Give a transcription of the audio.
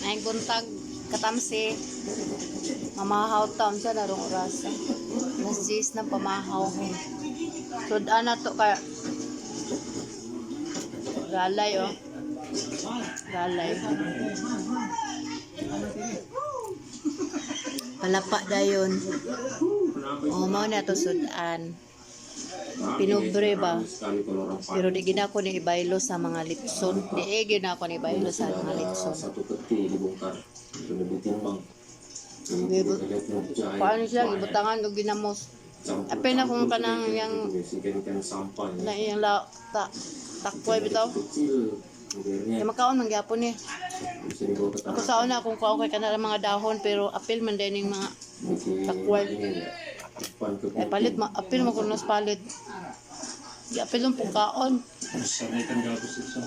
May buntag katamsi. Mamahaw taon siya narong oras. Alas 10 na pamahaw. Sudan na to kaya galay oh. Galay. Palapa dayon. Oh, mao na to sudan. Pinubre ba? Pero di gina ko ni ibaylo sa mga litson. Di gina ko ni ibaylo sa mga litson. Satu peti dibongkar. Itu lebih timbang. Paano siya gibutangan og ginamos? Apay na kung kanang yang na iyang takpoy bitaw. Kaya makaon man gyapon ni. Ako sa una kung kuha ko kay kanang mga dahon pero apil man din yung mga takpoy. Ay palit apil mo kuno palit. Di apil yung pagkaon. Sanay kan gabos ito.